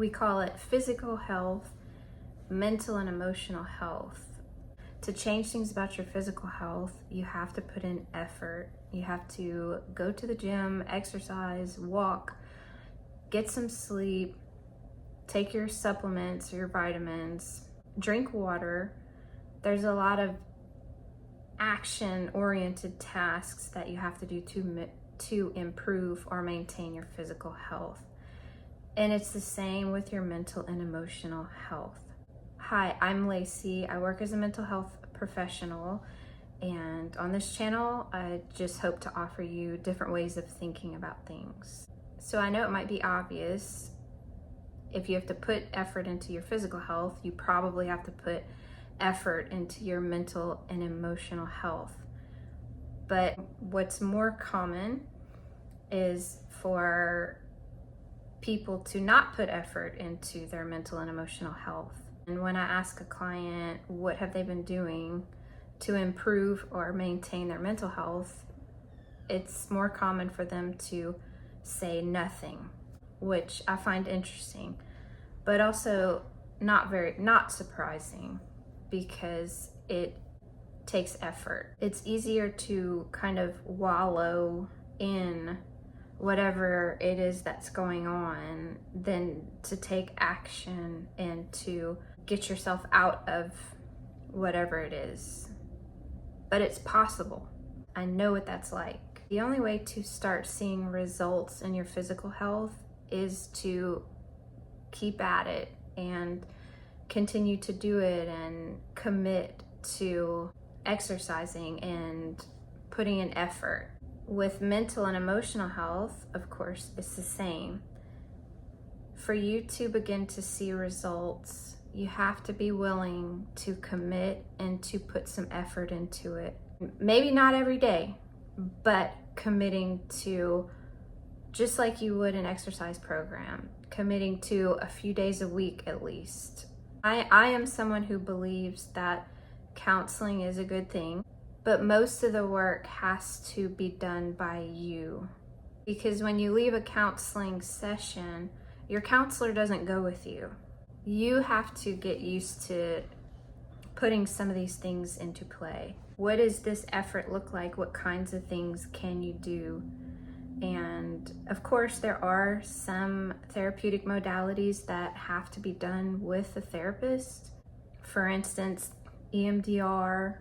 We call it physical health, mental and emotional health. To change things about your physical health, you have to put in effort. You have to go to the gym, exercise, walk, get some sleep, take your supplements or your vitamins, drink water. There's a lot of action-oriented tasks that you have to do to improve or maintain your physical health. And it's the same with your mental and emotional health. Hi, I'm Lacey. I work as a mental health professional, and on this channel, I just hope to offer you different ways of thinking about things. So I know it might be obvious, if you have to put effort into your physical health, you probably have to put effort into your mental and emotional health. But what's more common is for people to not put effort into their mental and emotional health. And when I ask a client what have they been doing to improve or maintain their mental health, it's more common for them to say nothing, which I find interesting, but also not surprising, because it takes effort. It's easier to kind of wallow in whatever it is that's going on than to take action and to get yourself out of whatever it is. But it's possible. I know what that's like. The only way to start seeing results in your physical health is to keep at it and continue to do it and commit to exercising and putting in effort. With mental and emotional health, of course, it's the same. For you to begin to see results, you have to be willing to commit and to put some effort into it. Maybe not every day, but committing to, just like you would an exercise program, committing to a few days a week at least. I am someone who believes that counseling is a good thing, but most of the work has to be done by you. Because when you leave a counseling session, your counselor doesn't go with you. You have to get used to putting some of these things into play. What does this effort look like? What kinds of things can you do? And of course, there are some therapeutic modalities that have to be done with a therapist. For instance, EMDR,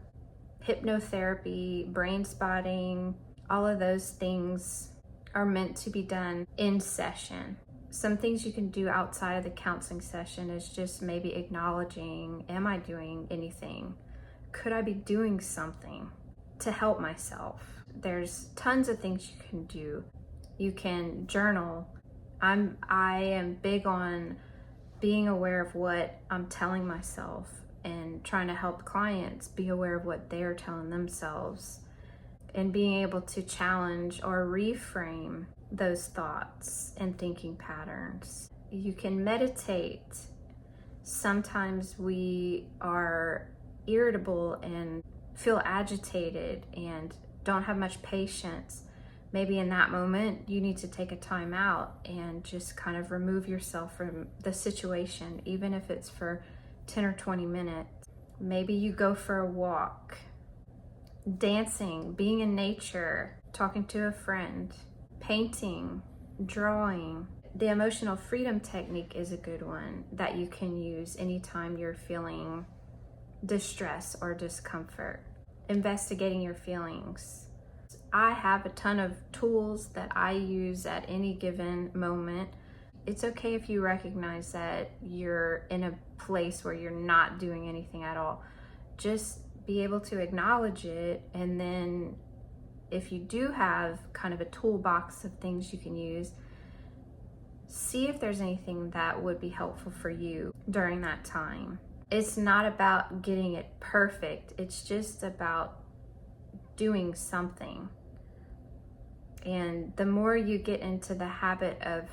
hypnotherapy, brain spotting, all of those things are meant to be done in session. Some things you can do outside of the counseling session is just maybe acknowledging, am I doing anything? Could I be doing something to help myself? There's tons of things you can do. You can journal. I am big on being aware of what I'm telling myself and trying to help clients be aware of what they're telling themselves, and being able to challenge or reframe those thoughts and thinking patterns. You can meditate. Sometimes we are irritable and feel agitated and don't have much patience. Maybe in that moment you need to take a time out and just kind of remove yourself from the situation, even if it's for 10 or 20 minutes. Maybe you go for a walk, dancing, being in nature, talking to a friend, painting, drawing. The emotional freedom technique is a good one that you can use anytime you're feeling distress or discomfort. Investigating your feelings. I have a ton of tools that I use at any given moment. It's okay if you recognize that you're in a place where you're not doing anything at all. Just be able to acknowledge it, and then if you do have kind of a toolbox of things you can use, see if there's anything that would be helpful for you during that time. It's not about getting it perfect, it's just about doing something. And the more you get into the habit of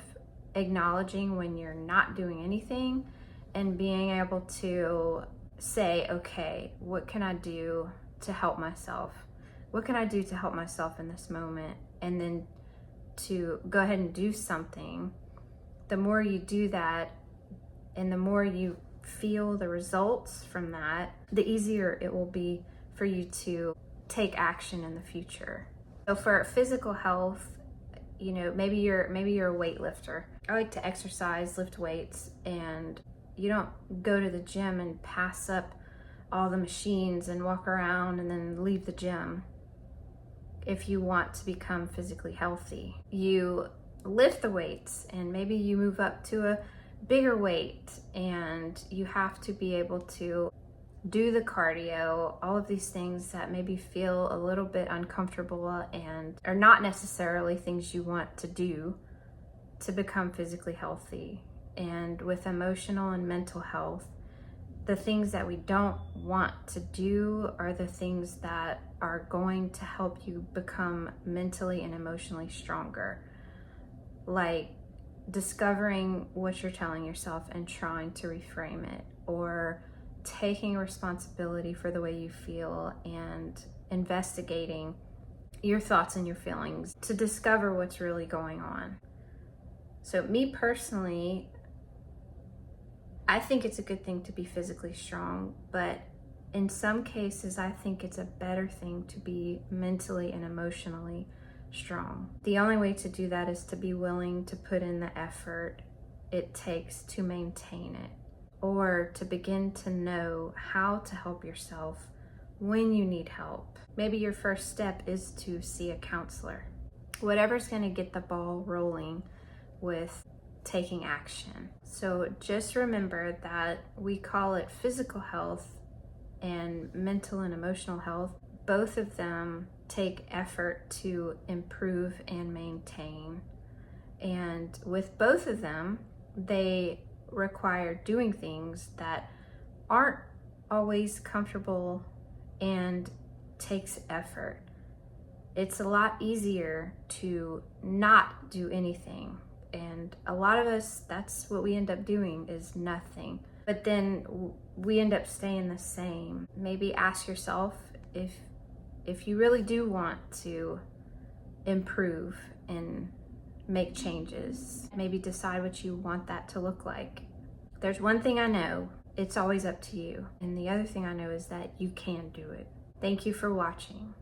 acknowledging when you're not doing anything and being able to say, okay, what can I do to help myself? What can I do to help myself in this moment? And then to go ahead and do something. The more you do that, And the more you feel the results from that, the easier it will be for you to take action in the future. So for physical health, you know, maybe you're a weightlifter. I like to exercise, lift weights, and you don't go to the gym and pass up all the machines and walk around and then leave the gym. If you want to become physically healthy, you lift the weights, and maybe you move up to a bigger weight, and you have to be able to do the cardio, all of these things that maybe feel a little bit uncomfortable and are not necessarily things you want to do to become physically healthy. And with emotional and mental health, the things that we don't want to do are the things that are going to help you become mentally and emotionally stronger. Like discovering what you're telling yourself and trying to reframe it, or taking responsibility for the way you feel and investigating your thoughts and your feelings to discover what's really going on. So me personally, I think it's a good thing to be physically strong, but in some cases, I think it's a better thing to be mentally and emotionally strong. The only way to do that is to be willing to put in the effort it takes to maintain it, or to begin to know how to help yourself when you need help. Maybe your first step is to see a counselor. Whatever's going to get the ball rolling with taking action. So just remember that we call it physical health and mental and emotional health. Both of them take effort to improve and maintain. And with both of them, they require doing things that aren't always comfortable and takes effort. It's a lot easier to not do anything. And a lot of us, that's what we end up doing, is nothing. But then we end up staying the same. Maybe ask yourself if you really do want to improve and make changes. Maybe decide what you want that to look like. There's one thing I know, it's always up to you. And the other thing I know is that you can do it. Thank you for watching.